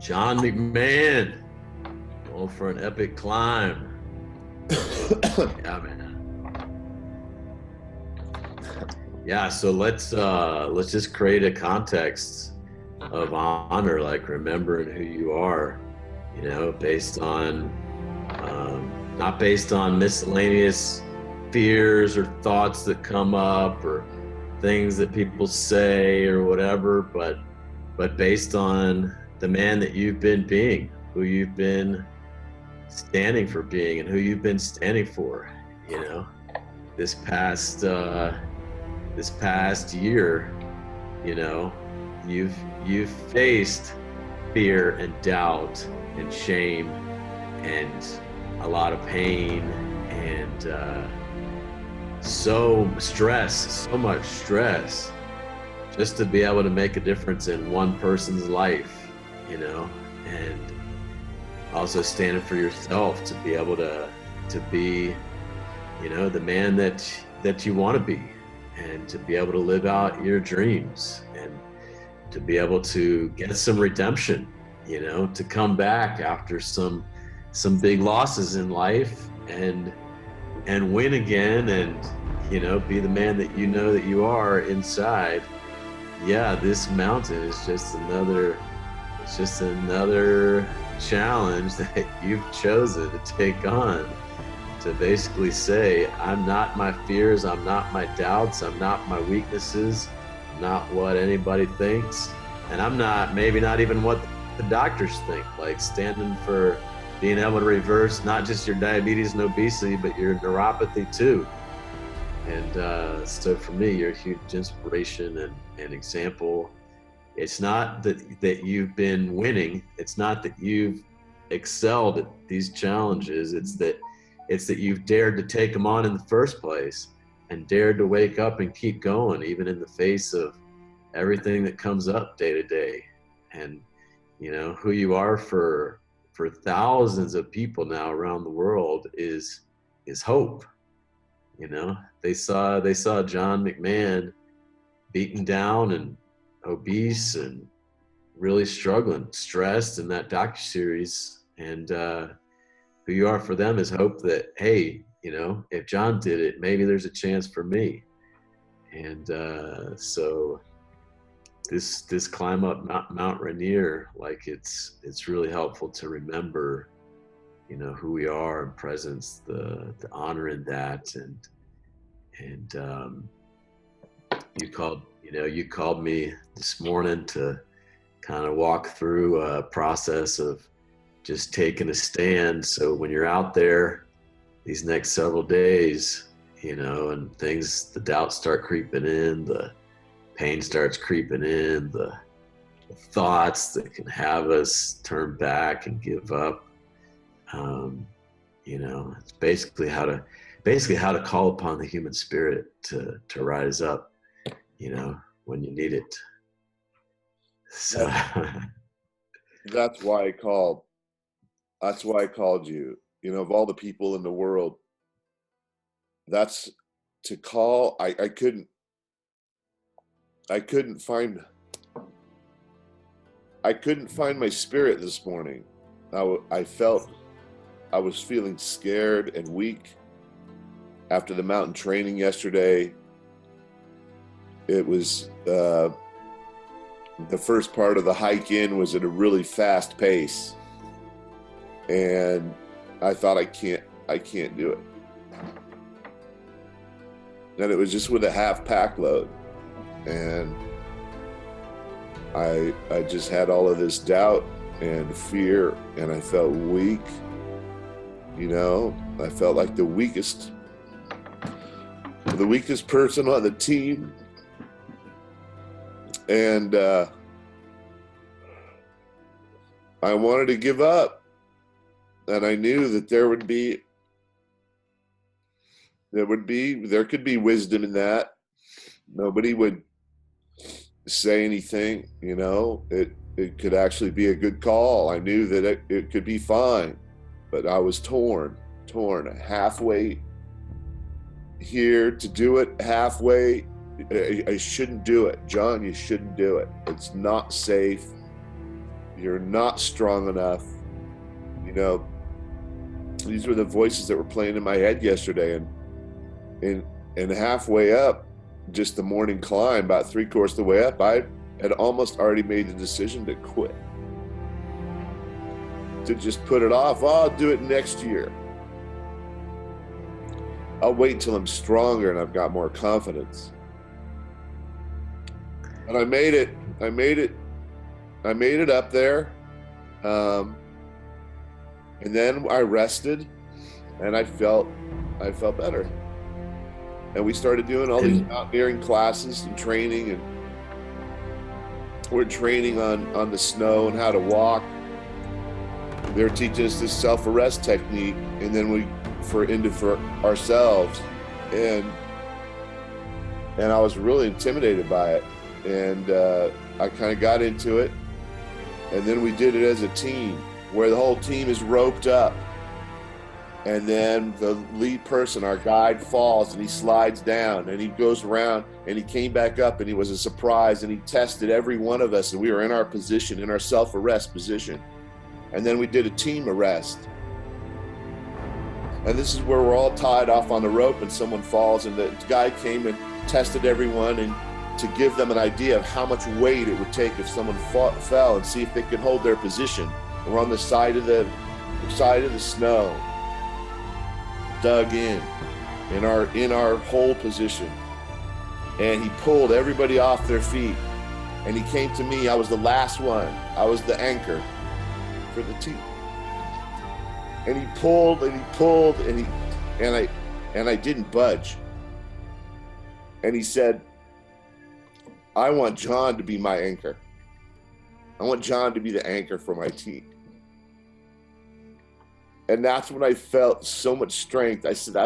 Jon McMahon, going for an epic climb. Yeah, man. Yeah, so let's just create a context of honor, like remembering who you are, based on not based on miscellaneous fears or thoughts that come up or things that people say or whatever, but based on the man that you've been being, who you've been standing for being, and who you've been standing for. This past year, you've faced fear and doubt and shame and a lot of pain and so much stress, just to be able to make a difference in one person's life, and also standing for yourself to be able to be, the man that you want to be, and to be able to live out your dreams, and to be able to get some redemption, to come back after some big losses in life and win again, and be the man that that you are inside. Yeah, this mountain is just another challenge that you've chosen to take on, to basically say, I'm not my fears, I'm not my doubts, I'm not my weaknesses, I'm not what anybody thinks, and I'm not, maybe not even what the doctors think. Like standing for being able to reverse not just your diabetes and obesity, but your neuropathy too. And so for me, you're a huge inspiration and example. It's not that you've been winning. It's not that you've excelled at these challenges. It's that you've dared to take them on in the first place, and dared to wake up and keep going, even in the face of everything that comes up day to day. And who you are for thousands of people now around the world is hope. They saw Jon McMahon beaten down and obese and really struggling, stressed in that docuseries, and who you are for them is hope that, hey, if Jon did it, maybe there's a chance for me. And so this climb up Mt Raniere, like it's really helpful to remember, who we are and presence, the honor in that. And you called me this morning to kind of walk through a process of just taking a stand. So when you're out there these next several days, and the doubts start creeping in, the pain starts creeping in, the thoughts that can have us turn back and give up, it's basically how to call upon the human spirit to rise up, when you need it. So that's why I called you. Of all the people in the world, that's to call. I couldn't find my spirit this morning. I felt I was feeling scared and weak after the mountain training yesterday. It was the first part of the hike in was at a really fast pace, and I thought I can't do it. And it was just with a half pack load, and I just had all of this doubt and fear, and I felt weak. I felt like the weakest person on the team. And I wanted to give up, and I knew that there could be wisdom in that. Nobody would say anything, it could actually be a good call. I knew that it could be fine, but I was torn halfway here to do it, halfway. I shouldn't do it. Jon, you shouldn't do it. It's not safe. You're not strong enough. You know, these were the voices that were playing in my head yesterday. And halfway up, just the morning climb, about 3/4 the way up, I had almost already made the decision to quit. To just put it off. Oh, I'll do it next year. I'll wait until I'm stronger and I've got more confidence. And I made it up there. And then I rested and I felt better. And we started doing all these mountaineering classes and training, and we're training on the snow and how to walk. They were teaching us this self-arrest technique, and then for ourselves, and I was really intimidated by it, and I kind of got into it, and then we did it as a team, where the whole team is roped up, and then the lead person, our guide, falls and he slides down and he goes around, and he came back up and he was a surprise, and he tested every one of us, and we were in our position, in our self-arrest position. And then we did a team arrest. And this is where we're all tied off on the rope and someone falls, and the guy came and tested everyone and to give them an idea of how much weight it would take if someone fell, and see if they could hold their position. We're on the side of the snow, dug in our whole position. And he pulled everybody off their feet. And he came to me. I was the last one. I was the anchor for the team. And he pulled and he pulled and I didn't budge. And he said, I want Jon to be my anchor. I want Jon to be the anchor for my team. And that's when I felt so much strength. I said,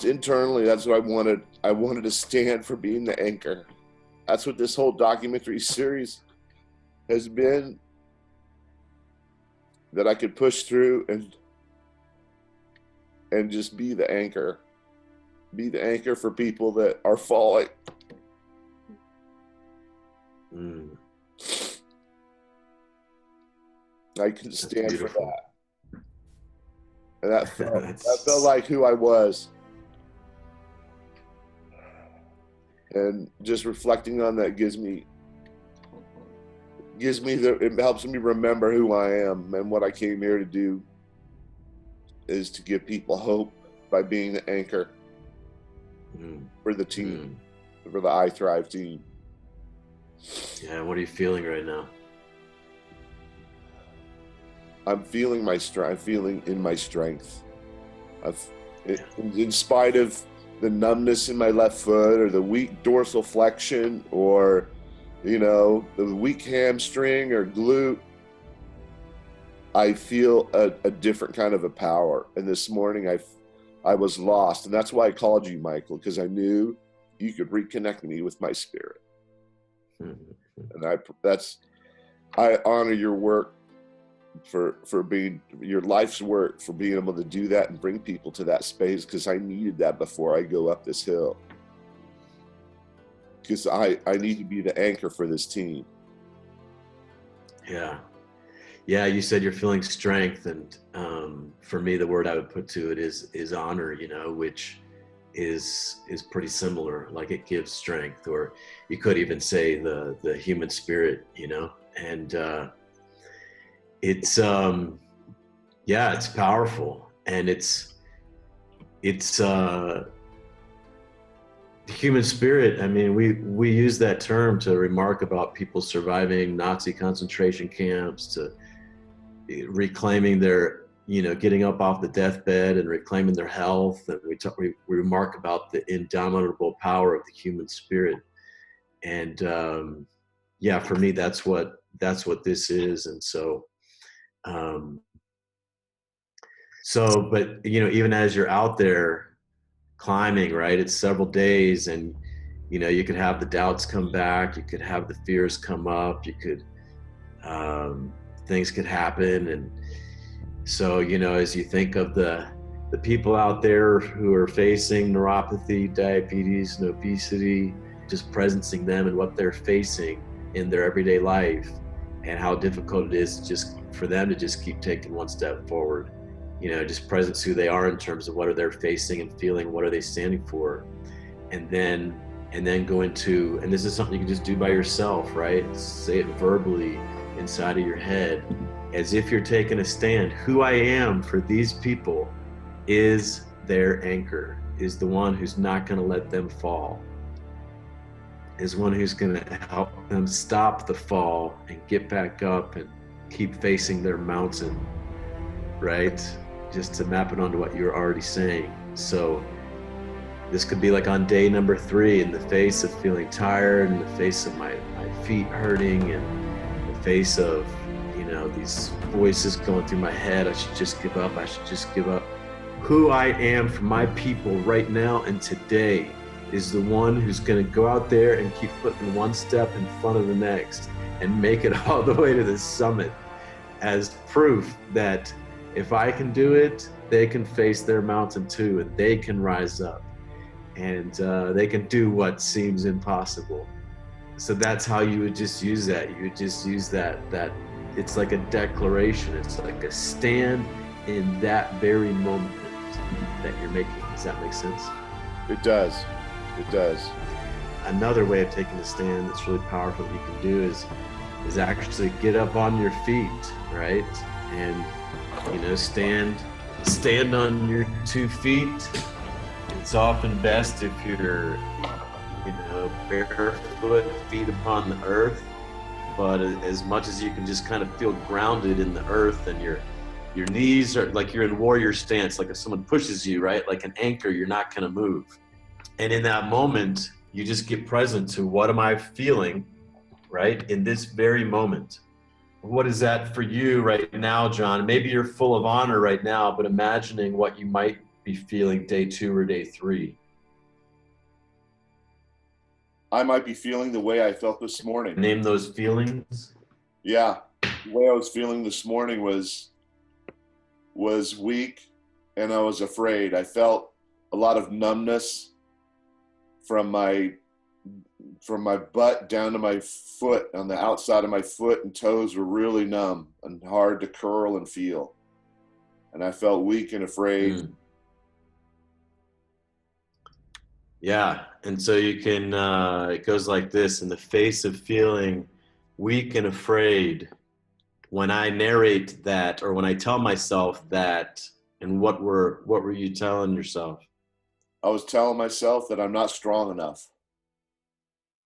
internally, that's what I wanted. I wanted to stand for being the anchor. That's what this whole documentary series has been, that I could push through and just be the anchor. Be the anchor for people that are falling. I can stand for that. And that felt like who I was. And just reflecting on that it helps me remember who I am, and what I came here to do is to give people hope by being the anchor for the team, for the I Thrive team. Yeah, what are you feeling right now? I'm feeling my strength. I'm feeling in my strength. In spite of the numbness in my left foot, or the weak dorsal flexion, or the weak hamstring or glute, I feel a different kind of a power. And this morning I was lost, and that's why I called you, Michael, because I knew you could reconnect me with my spirit. And I honor your work for being your life's work, for being able to do that and bring people to that space, because I needed that before I go up this hill. Because I need to be the anchor for this team. Yeah, you said you're feeling strength, and for me, the word I would put to it is honor, which is pretty similar. Like, it gives strength, or you could even say the human spirit, and it's it's powerful, and it's the human spirit. I mean, we use that term to remark about people surviving Nazi concentration camps, to reclaiming their, getting up off the deathbed and reclaiming their health. And we remark about the indomitable power of the human spirit. And for me, that's what this is. And but even as you're out there climbing, right, it's several days, and you could have the doubts come back, you could have the fears come up, you could things could happen. And so as you think of the people out there who are facing neuropathy, diabetes, and obesity, just presencing them and what they're facing in their everyday life, and how difficult it is just for them to just keep taking one step forward. Just presence who they are in terms of what are they facing and feeling, what are they standing for, and then go into, and this is something you can just do by yourself, right? Say it verbally inside of your head, as if you're taking a stand. Who I am for these people is their anchor, is the one who's not going to let them fall, is one who's going to help them stop the fall and get back up and keep facing their mountain, right? Just to map it onto what you're already saying. So this could be like on day number 3, in the face of feeling tired, in the face of my feet hurting, and the face of, these voices going through my head. I should just give up. I should just give up. Who I am for my people right now and today is the one who's going to go out there and keep putting one step in front of the next and make it all the way to the summit, as proof that if I can do it, they can face their mountain too, and they can rise up, and they can do what seems impossible. So that's how you would just use that. You would just use that it's like a declaration. It's like a stand in that very moment that you're making. Does that make sense? It does. It does. Another way of taking a stand that's really powerful that you can do is actually get up on your feet, right? And stand on your 2 feet. It's often best if you're barefoot, feet upon the earth, but as much as you can just kind of feel grounded in the earth, and your knees are like you're in warrior stance, like if someone pushes you, right? Like an anchor, you're not going to move. And in that moment, you just get present to, what am I feeling, right? In this very moment. What is that for you right now, Jon? Maybe you're full of honor right now, but imagining what you might be feeling day 2 or day 3. I might be feeling the way I felt this morning. Name those feelings. Yeah, the way I was feeling this morning was weak, and I was afraid. I felt a lot of numbness from my butt down to my foot. On the outside of my foot and toes were really numb and hard to curl and feel. And I felt weak and afraid. Yeah, and so you can, it goes like this: in the face of feeling weak and afraid, when I narrate that, or when I tell myself that, and what were you telling yourself? I was telling myself that I'm not strong enough.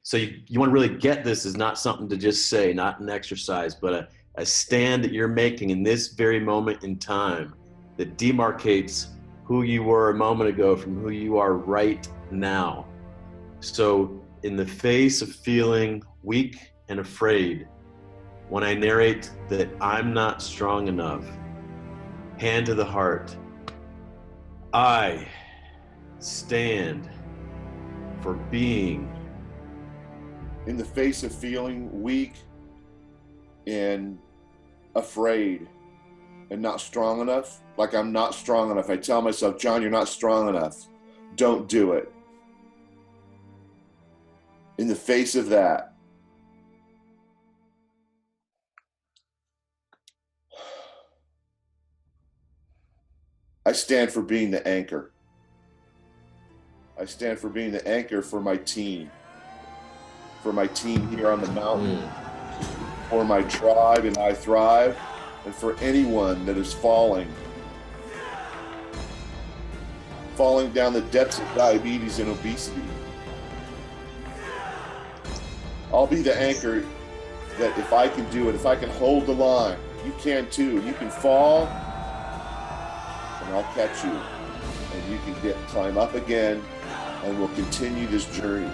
So you want to really get this is not something to just say, not an exercise, but a stand that you're making in this very moment in time that demarcates who you were a moment ago from who you are right now. So in the face of feeling weak and afraid, when I narrate that I'm not strong enough, hand to the heart, I stand for being. In the face of feeling weak and afraid and not strong enough, like I'm not strong enough, I tell myself, Jon, you're not strong enough. Don't do it. In the face of that, I stand for being the anchor. I stand for being the anchor for my team. For my team here on the mountain. For my tribe and I Thrive. And for anyone that is falling down the depths of diabetes and obesity. I'll be the anchor that if I can do it, if I can hold the line, you can too. You can fall, and I'll catch you. And you can climb up again, and we'll continue this journey.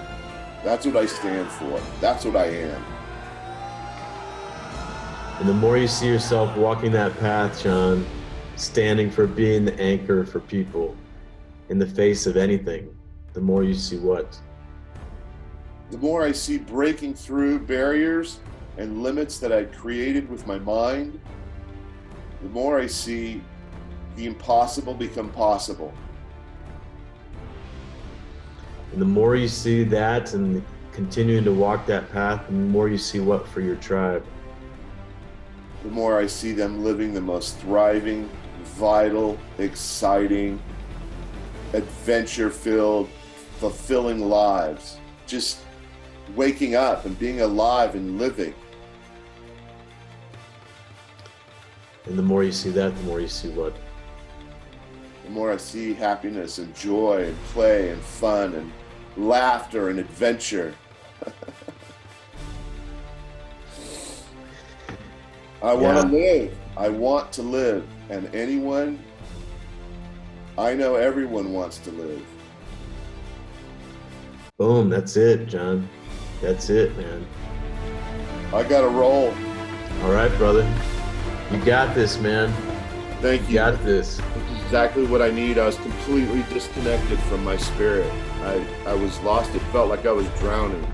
That's what I stand for. That's what I am. And the more you see yourself walking that path, Jon, standing for being the anchor for people in the face of anything, the more you see what? The more I see breaking through barriers and limits that I created with my mind, the more I see the impossible become possible. And the more you see that and continuing to walk that path, the more you see what for your tribe. the more I see them living the most thriving, vital, exciting, adventure-filled, fulfilling lives. Just waking up and being alive and living. And the more you see that, the more you see what? The more I see happiness and joy and play and fun and laughter and adventure. I want to live. I want to live. And I know everyone wants to live. Boom, that's it, John. That's it, man. I got to roll. All right, brother. You got this, man. Thank you. You got this. That's exactly what I need. I was completely disconnected from my spirit. I was lost. It felt like I was drowning.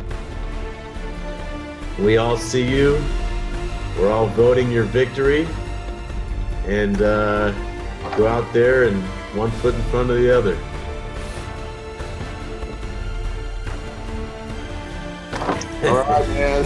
We all see you. We're all voting your victory. And go out there and one foot in front of the other. All right, man.